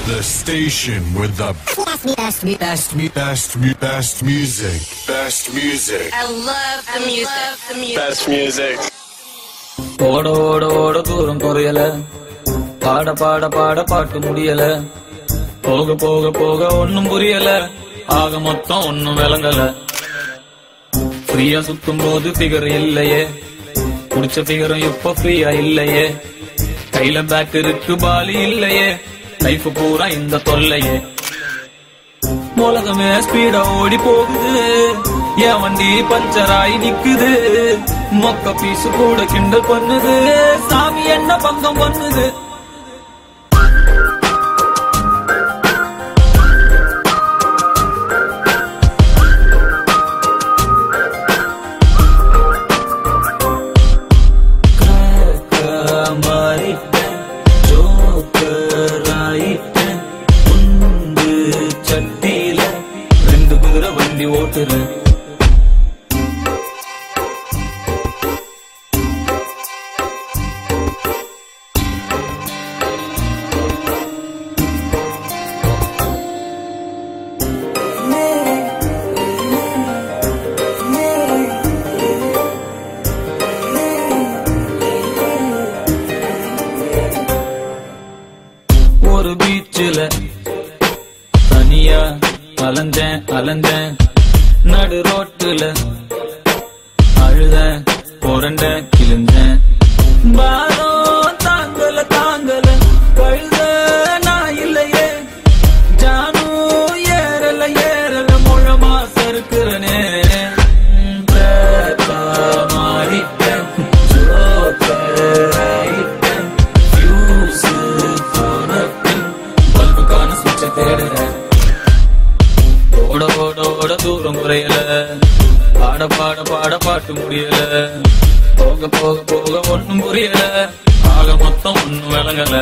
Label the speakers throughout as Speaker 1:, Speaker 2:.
Speaker 1: The station with the best music. Best music.
Speaker 2: I love the music.
Speaker 3: Best music.
Speaker 4: ஓட ஓட ஓட தூரம் குறையல, பாட பாட பாட பாட்டு முடியல, போக போக போக ஒன்னும் புரியல, ஆக மொத்தம் ஒன்னும் விளங்கல. ஃப்ரீயா சுத்தும் போது பிகர் இல்லையே, குடிச்ச பிகரும் இப்ப ஃப்ரீயா இல்லையே, கையில பேக் இருக்கு பாலி இல்லையே, லைஃப் பூரா இந்த தொல்லையே. உலகமே ஸ்பீடா ஓடி போகுது, என் வண்டி பஞ்சர் ஆகி நிக்குது, மொக்க பீசு கூட கிண்டல் பண்ணுது, சாமி என்ன பங்கம் பண்ணுது. சட்டியில 2 குதிரை வண்டி ஓட்டுறேன். ஒரு பீச்சில தனியா அலைஞ்சேன் அலைஞ்சேன், நடு ரோட்டுல அழுதேன் புரண்டேன் கிழிஞ்சேன், பாரம் தாங்கல தாங்கல கழுத நான் இல்லையே, ஜானும் ஏறல ஏறல முழமா சறுக்குறனே, மாறிட்டேன் ஜோக்கராயிட்டேன், ஃபியூஸ் போனப்பின் பல்புக்கான சுவிட்ச தேடுறேன். ஓட ஓட ஓட தூரம் குறையல, பாட பாட பாட பாட்டு முடியல, போக போக போக ஒன்னும் புரியல, ஆக மொத்தம் ஒன்னும் விளங்கல.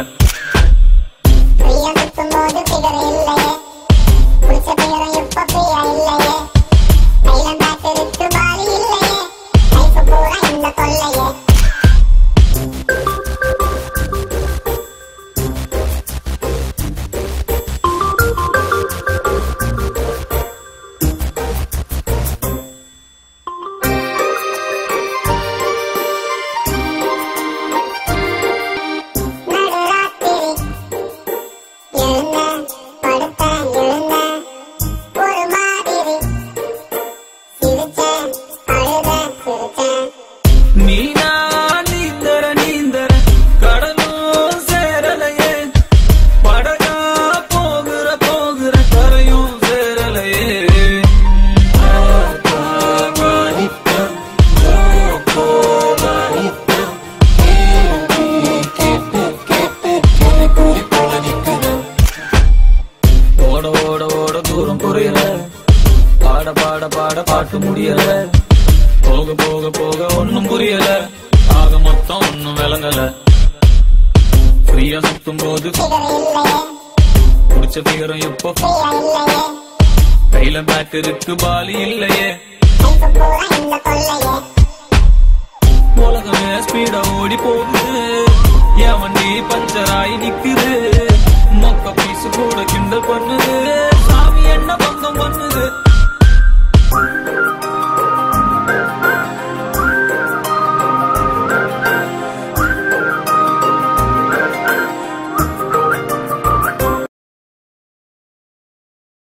Speaker 4: நீனா நீந்தர நீந்தர கடலும் சேரலையே, படகா போகிற போகிற கரையும் சேரலையே, ஓட ஓட ஓட தூரம் குறையல, பாட பாட பாட பாட்டு முடியல, போக போக போக ஒன்னும் புரியல, ஆக மொத்தம் ஒன்னும் விளங்கல. ஃப்ரீயா சுத்தும் போது குடிச்ச பிகரும் இப்போ கையில பேக் இருக்கு பாலி இல்லையே, உலகமே ஸ்பீடா ஓடி போகுது, என் வண்டி பஞ்சர் ஆகி நிக்குது, மொக்க பீசு கூட கிண்டல் பண்ணுது,